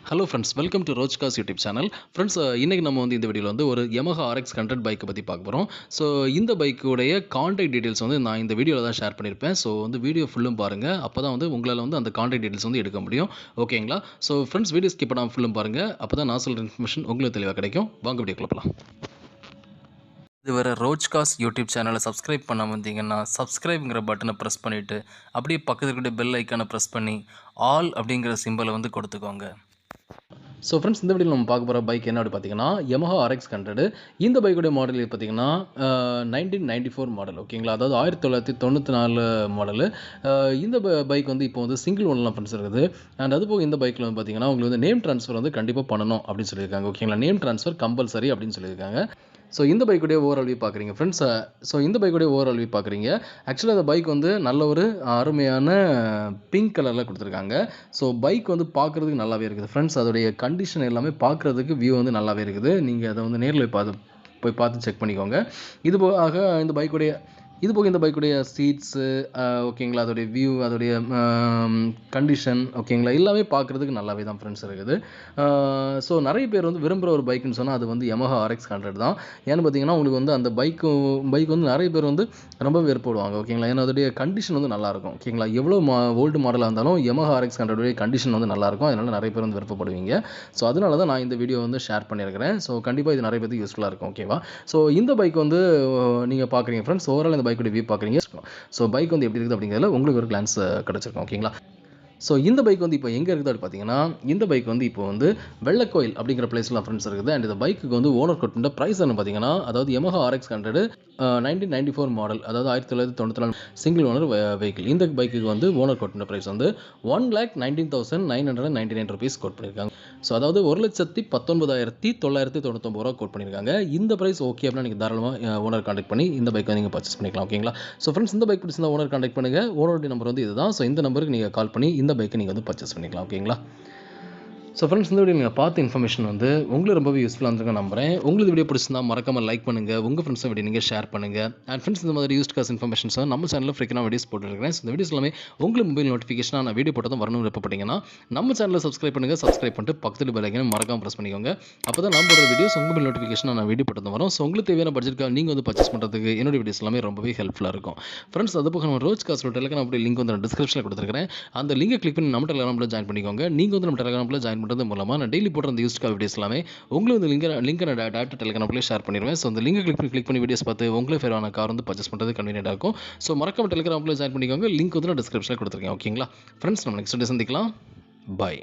Hello friends, welcome to Roj cars YouTube channel. Friends, இன்னைக்கு நம்ம வந்து இந்த வீடியோவில் வந்து ஒரு Yamaha RX 100 பைக்கை பற்றி பார்க்க போகிறோம். ஸோ இந்த பைக்குடைய கான்டாக்ட் டீட்டெயில்ஸ் வந்து நான் இந்த வீடியோவில் தான் ஷேர் பண்ணியிருப்பேன். ஸோ வந்து வீடியோ ஃபுல்லும் பாருங்கள். அப்போ தான் வந்து உங்களால் வந்து அந்த கான்டாக்ட் டீட்டெயில்ஸ் வந்து எடுக்க முடியும். ஓகேங்களா? ஸோ ஃப்ரெண்ட்ஸ், வீடியோ ஸ்கிப் பண்ணாமல் ஃபுல்லும் பாருங்கள். அப்போ தான் நான் சொல்கிற இன்ஃபர்மேஷன் உங்களுக்கு தெளிவாக கிடைக்கும். வாங்க வீடியோக்குள்ள போகலாம். இதுவரை ரோஜ் காஸ் யூடியூப் சேனலை சப்ஸ்கிரைப் பண்ணாமல் வந்தீங்கன்னா சப்ஸ்கிரைப்ங்கிற பட்டனை ப்ரெஸ் பண்ணிவிட்டு அப்படியே பக்கத்தில் இருக்கிற பெல் ஐக்கானை ப்ரெஸ் பண்ணி ஆல் அப்படிங்கிற சிம்பலை வந்து கொடுத்துக்கோங்க. ஸோ ஃப்ரெண்ட்ஸ், இந்த வீடியோவில் நம்ம பார்க்க போகிற பைக் என்ன அப்படி பார்த்தீங்கன்னா Yamaha RX 100. இந்த பைக்குடைய மாடல் பார்த்தீங்கன்னா 1994 மாடல். ஓகேங்களா? அதாவது 1994 மாடலு. இந்த பைக் வந்து இப்போ வந்து சிங்கிள் ஓனர்லாம் ஃப்ரெண்ட்ஸ் இருக்குது. அண்ட் அது போக இந்த பைக்கில் வந்து பார்த்தீங்கன்னா உங்களுக்கு வந்து நேம் ட்ரான்ஸ்ஃபர் வந்து கண்டிப்பாக பண்ணணும் அப்படின்னு சொல்லியிருக்காங்க. ஓகேங்களா? நேம் ட்ரான்ஸ்ஃபர் கம்பல்சரி அப்படின்னு சொல்லியிருக்காங்க. ஸோ இந்த பைக்குடைய ஓவரால் வியூ பார்க்குறீங்க ஃப்ரெண்ட்ஸ். ஸோ இந்த பைக்குடைய ஓவரால் வியூ பார்க்குறீங்க. ஆக்சுவலாக அந்த பைக் வந்து நல்ல ஒரு அருமையான பிங்க் கலரில் கொடுத்துருக்காங்க. ஸோ பைக் வந்து பார்க்குறதுக்கு நல்லாவே இருக்குது ஃப்ரெண்ட்ஸ். அதோடைய கண்டிஷன் எல்லாமே பார்க்குறதுக்கு வியூ வந்து நல்லாவே இருக்குது. நீங்கள் அதை வந்து நேரில் போய் பார்த்து செக் பண்ணிக்கோங்க. இது போக இந்த பைக்குடைய சீட்ஸு, ஓகேங்களா, அதோடைய வியூ, அதோடைய கண்டிஷன், ஓகேங்களா, எல்லாமே பார்க்குறதுக்கு நல்லாவே தான் ஃப்ரெண்ட்ஸ் இருக்குது. ஸோ நிறைய பேர் வந்து விரும்புகிற ஒரு பைக்குன்னு சொன்னால் அது வந்து Yamaha RX 100 தான். ஏன்னு பார்த்தீங்கன்னா உங்களுக்கு வந்து அந்த பைக் வந்து நிறைய பேர் வந்து ரொம்ப விருப்பப்படுவாங்க. ஓகேங்களா? ஏன்னா அதோடைய கண்டிஷன் வந்து நல்லாயிருக்கும். ஓகேங்களா? எவ்வளோ ஓல்டு மாடலாக இருந்தாலும் Yamaha RX 100 கண்டிஷன் வந்து நல்லாயிருக்கும். அதனால் நிறைய பேர் வந்து விருப்பப்படுவீங்க. ஸோ அதனால தான் நான் இந்த வீடியோ வந்து ஷேர் பண்ணியிருக்கிறேன். ஸோ கண்டிப்பாக இது நிறைய பேருக்கு யூஸ்ஃபுல்லாக இருக்கும். ஓகேவா? ஸோ இந்த பைக் வந்து நீங்கள் பார்க்குறீங்க ஃப்ரெண்ட்ஸ். ஓவரால் இந்த பைக்குடைய வியூ பார்க்குறீங்க. ஸோ பைக் வந்து எப்படி இருக்குது அப்படிங்கிறதுல உங்களுக்கு ஒரு கிளான்ஸ் கிடச்சிருக்கும். ஓகேங்களா? ஸோ இந்த பைக் வந்து இப்போ எங்கே இருக்குது அப்படி பார்த்தீங்கன்னா இந்த பைக் வந்து இப்போ வந்து வெள்ளக்கோயில் அப்படிங்கிற பிளேஸ்லாம் ஃப்ரெண்ட்ஸ் இருக்குது. அண்ட் இந்த பைக்குக்கு வந்து ஓனர் கொண்ட ப்ரைஸ் என்ன பார்த்தீங்கன்னா, அதாவது Yamaha RX 100 1994 மாடல், அதாவது 1994 சிங்கிள் ஓனர் வெஹிக்கிள். இந்த பைக்குக்கு வந்து ஓனர் கொண்ட ப்ரைஸ் வந்து 1,19,999 ருபீஸ் கோட் பண்ணியிருக்காங்க. ஸோ அதாவது 1,19,999 ரூபா கோட் பண்ணியிருக்காங்க. இந்த ப்ரைஸ் ஓகே அப்படின்னா நீங்கள் தாராளமாக ஓனர் கான்டாக்ட் பண்ணி இந்த பைக்கை நீங்கள் பர்ச்சேஸ் பண்ணிக்கலாம். ஓகேங்களா? ஸோ ஃப்ரெண்ட்ஸ், இந்த பைக் பிடிச்சிருந்தா ஓனர் கான்டாக்ட் பண்ணுங்கள். ஓனருடைய நம்பர் வந்து இதுதான். ஸோ இந்த நம்பருக்கு நீங்கள் கால் பண்ணி இந்த பைக்கை நீங்கள் வந்து பர்ச்சேஸ் பண்ணிக்கலாம். ஓகேங்களா? ஸோ ஃப்ரெண்ட்ஸ், இந்த வீடியோ நீங்கள் பார்த்த இன்ஃபர்மேஷன் வந்து உங்களுக்கு ரொம்பவே யூஸ்ஃபுல்லாக இருந்திருக்கும் நம்புறேன். உங்களுக்கு வீடியோ பிடிச்சிருந்தா மறக்காமல் லைக் பண்ணுங்கள். உங்கள் ஃப்ரெண்ட்ஸும் வீடியோ நீங்கள் ஷேர் பண்ணுங்கள். அண்ட் ஃப்ரெண்ட்ஸ், இந்த மாதிரி யூஸ்ட் காஸ் இன்ஃபர்மேஷன்ஸ் நம்ம சேனலில் ஃப்ரீக்கான வீடியோஸ் போட்டுருக்கேன். ஸோ இந்த வீடியோஸ் எல்லாமே உங்களுக்கு மொபைல் நோட்டிஃபிகேஷனாக நான் வீடியோ போட்டதும் வரணும்னு விருப்பப்பட்டீங்கன்னா நம்ம சேனலில் சப்ஸ்கிரைப் பண்ணுங்கள். சப்ஸ்கிரைப் பண்ணிட்டு பக்கத்தில் பெல் ஐக்கானை மறக்காமல் ப்ரெஸ் பண்ணிக்கோங்க. அப்போ தான் நான் போடுற வீடியோஸ் உங்கள் மொபைல் நோட்டிஃபிகேஷனாக நான் வீடியோ போட்டதும் வரும். ஸோ உங்களுக்கு தேவையான பட்ஜெட்டுக்காக நீங்கள் வந்து பர்ச்சேஸ் பண்ணுறதுக்கு என்னோட வீடியோஸ் எல்லாமே ரொம்பவே ஹெல்ப்ஃபுல்லாக இருக்கும். ஃப்ரெண்ட்ஸ், அது போக நம்ம ரோஜ் காஸோட டெலிகிராம் அப்படி லிங்க் வந்து நான் டிஸ்கிரிப்ஷனில் கொடுத்துருக்கேன். அந்த லிங்கை கிளிக் பண்ணி நம்ம டெலிகிராமில் ஜாயின் பண்ணிக்கோங்க. நீங்கள் வந்து நம்ம டெலிகிராமில் ஜாயின் பண்ணுறது மூலமாக நான் டெய்லி போடுற அந்த யூஸ்ட் கார் வீடியோஸ் எல்லாமே உங்களுக்கு வந்து லிங்கை நான் டேரக்டாக டெலிகிராமில் ஷேர் பண்ணிடுவேன். ஸோ அந்த லிங்கை கிளிக் பண்ணி வீடியோஸ் பார்த்து உங்களுக்கு ஃபேவரான கார் வந்து பர்ச்சேஸ் பண்ணுறது கன்வீனியன்ட்டாக இருக்கும். ஸோ மறக்காம டெலிகிராமில் ஜாயின் பண்ணிக்கோங்க. லிங்க் வந்து நான் டிஸ்கிரிப்ஷனில் கொடுத்துருக்கேன். ஓகேங்களா ஃப்ரெண்ட்ஸ், நம்ம நெக்ஸ்ட் டே சந்திக்கலாம். பாய்.